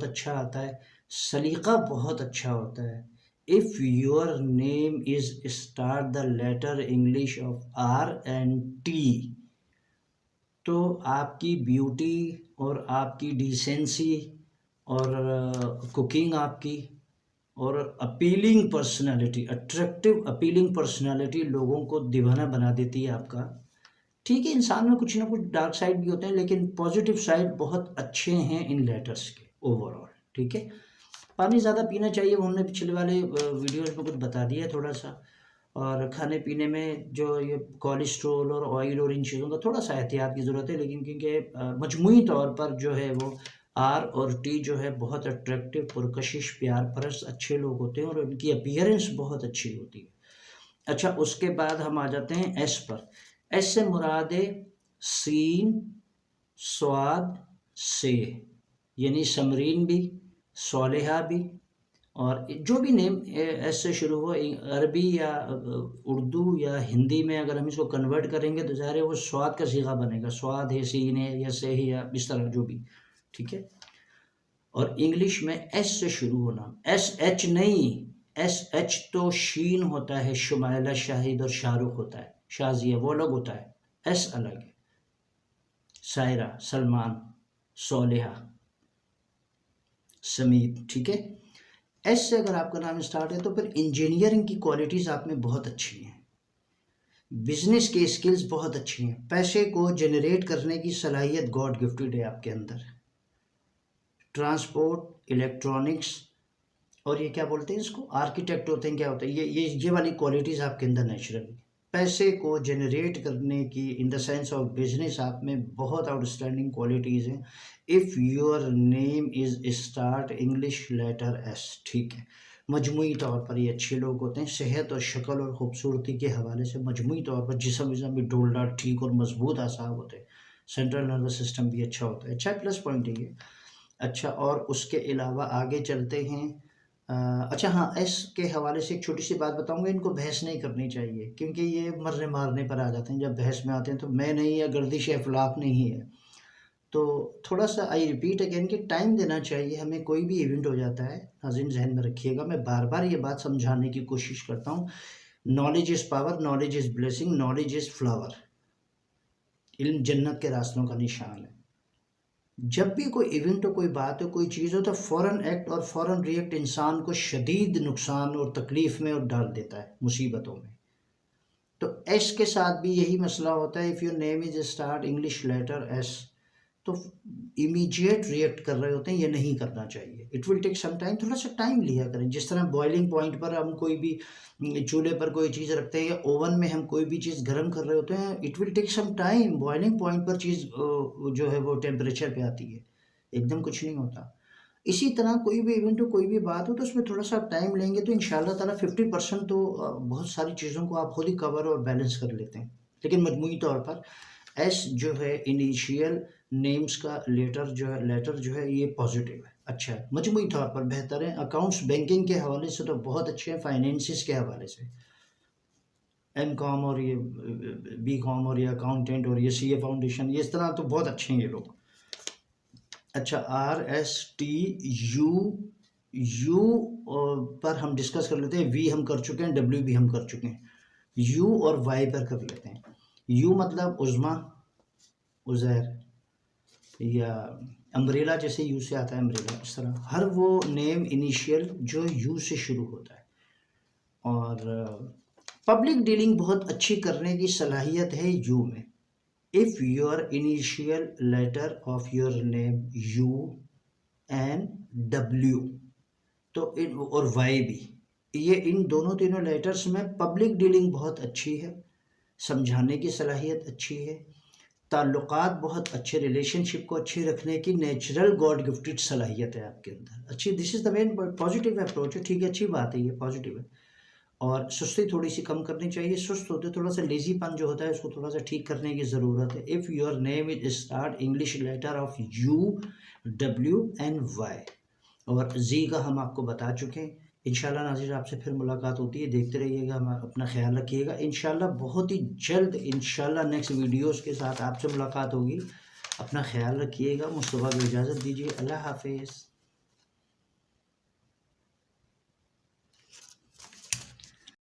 अच्छा आता है, सलीका बहुत अच्छा होता है। If your name is start the letter English of R and T, तो आपकी ब्यूटी और आपकी डिसेंसी और कुकिंग आपकी और appealing personality, attractive appealing personality लोगों को दीवाना बना देती है आपका। ठीक है, इंसान में कुछ ना कुछ डार्क साइड भी होते हैं, लेकिन पॉजिटिव साइड बहुत अच्छे हैं इन लेटर्स के ओवरऑल। ठीक है, पानी ज़्यादा पीना चाहिए, वो हमने पिछले वाले वीडियोज़ में कुछ बता दिया है थोड़ा सा। और खाने पीने में जो ये कोलेस्ट्रॉल और ऑयल और इन चीज़ों का थोड़ा सा एहतियात की ज़रूरत है, लेकिन क्योंकि मजमूई तौर पर जो है वो आर और टी जो है बहुत अट्रैक्टिव, पुरकशिश, प्यार परस अच्छे लोग होते हैं और उनकी अपीयरेंस बहुत अच्छी होती है। अच्छा, उसके बाद हम आ जाते हैं एस पर। एस से मुराद है सीन, स्वाद से, यानी समरीन भी, सोलेहा भी, और जो भी नेम एस से शुरू हो, अरबी या उर्दू या हिंदी में अगर हम इसको कन्वर्ट करेंगे तो ज़ाहिर है वो स्वाद का सीगा बनेगा, स्वाद है, सीन है, या से है, या इस तरह जो भी। ठीक है, और इंग्लिश में एस से शुरू होना, एस एच नहीं, एस एच तो शीन होता है, शुमाइला, शाहिद और शाहरुख होता है, शाजिया वो अलग होता है, एस अलग है, सायरा, सलमान, सोलेहा, समीत। ठीक है, एस से अगर आपका नाम स्टार्ट है तो फिर इंजीनियरिंग की क्वालिटीज़ आप में बहुत अच्छी हैं, बिजनेस की स्किल्स बहुत अच्छी हैं, पैसे को जनरेट करने की सलाहियत गॉड गिफ्टेड है आपके अंदर, ट्रांसपोर्ट, इलेक्ट्रॉनिक्स, और ये क्या बोलते हैं इसको, आर्किटेक्ट होते हैं, क्या होता है, ये वाली क्वालिटीज़ आपके अंदर नेचुरल। पैसे को जनरेट करने की in the sense of business आप में बहुत आउटस्टैंडिंग क्वालिटीज़ हैं। If your name is start English letter S. ठीक है, मजमूई तौर पर ये अच्छे लोग होते हैं, सेहत और शक्ल और ख़ूबसूरती के हवाले से मजमूई तौर पर जिस्म भी डोलडा ठीक और मजबूत आसाब होते हैं, सेंट्रल नर्वस सिस्टम भी अच्छा होता है, अच्छा प्लस पॉइंट है ये। अच्छा, और उसके अलावा आगे चलते हैं। अच्छा हाँ, एस के हवाले से एक छोटी सी बात बताऊंगा, इनको बहस नहीं करनी चाहिए क्योंकि ये मरने मारने पर आ जाते हैं, जब बहस में आते हैं तो मैं नहीं या गर्दिश अफलाक नहीं है। तो थोड़ा सा आई रिपीट अगेन कि टाइम देना चाहिए हमें, कोई भी इवेंट हो जाता है, नाज़रीन जहन में रखिएगा, मैं बार बार ये बात समझाने की कोशिश करता हूँ। Knowledge is power, knowledge is blessing, knowledge is flower. इल्म जन्नत के रास्तों का निशान है। जब भी कोई इवेंट हो, कोई बात हो, कोई चीज़ हो, तो फ़ौरन एक्ट और फ़ौरन रिएक्ट इंसान को शदीद नुकसान और तकलीफ़ में और डाल देता है, मुसीबतों में। तो एस के साथ भी यही मसला होता है। If your name is start English letter S, तो इमीडिएट रिएक्ट कर रहे होते हैं, ये नहीं करना चाहिए। It will take some time, थोड़ा सा टाइम लिया करें। जिस तरह बॉइलिंग पॉइंट पर हम कोई भी चूल्हे पर कोई चीज़ रखते हैं या ओवन में हम कोई भी चीज़ गर्म कर रहे होते हैं, it will take some time. Boiling point पर चीज़ जो है वो टेम्परेचर पे आती है, एकदम कुछ नहीं होता। इसी तरह कोई भी इवेंट हो, कोई भी बात हो, तो उसमें थोड़ा सा टाइम लेंगे तो इंशाल्लाह ताला 50% तो बहुत सारी चीज़ों को आप खुद ही कवर और बैलेंस कर लेते हैं। लेकिन मजमूई तौर पर एस जो है इनिशियल नेम्स का लेटर जो है ये पॉजिटिव है, अच्छा है, मजमूई तौर पर बेहतर है। अकाउंट्स बैंकिंग के हवाले से तो बहुत अच्छे हैं, फाइनेंसिस के हवाले से एम कॉम और ये बी कॉम और ये अकाउंटेंट और ये सी ए फाउंडेशन, ये इस तरह तो बहुत अच्छे हैं ये लोग। अच्छा, R S T U, you पर हम डिस्कस कर लेते हैं, वी हम कर चुके हैं, डब्ल्यू भी हम कर चुके हैं, यू और वाई पर कर लेते हैं। यू मतलब उज़्मा, उज़ैर, या अम्ब्रेला, जैसे यू से आता है अम्ब्रेला, इस तरह हर वो नेम इनिशियल जो यू से शुरू होता है। और पब्लिक डीलिंग बहुत अच्छी करने की सलाहियत है यू में। If your initial letter of your name U and W, तो इन और वाई भी, ये इन दोनों तीनों लेटर्स में पब्लिक डीलिंग बहुत अच्छी है, समझाने की सलाहियत अच्छी है, ताल्लुकात बहुत अच्छे, रिलेशनशिप को अच्छी रखने की नेचुरल गॉड गिफ्टेड सलाहियत है आपके अंदर, अच्छी। This is the main positive approach है, ठीक है, अच्छी बात है, ये पॉजिटिव है। और सुस्ती थोड़ी सी कम करनी चाहिए, सुस्त होते थोड़ा सा लेजीपन जो होता है उसको थोड़ा सा ठीक करने की ज़रूरत है। If your name is start English letter of U, W and Y, और जी का हम आपको बता चुके हैं। इंशाल्लाह नाज़रीन आपसे फिर मुलाकात होती है, देखते रहिएगा, अपना ख्याल रखिएगा। इंशाल्लाह बहुत ही जल्द इंशाल्लाह नेक्स्ट वीडियोज़ के साथ आपसे मुलाकात होगी। अपना ख्याल रखिएगा, मुस्तफ़ा को इजाज़त दीजिए, अल्लाह हाफिज़।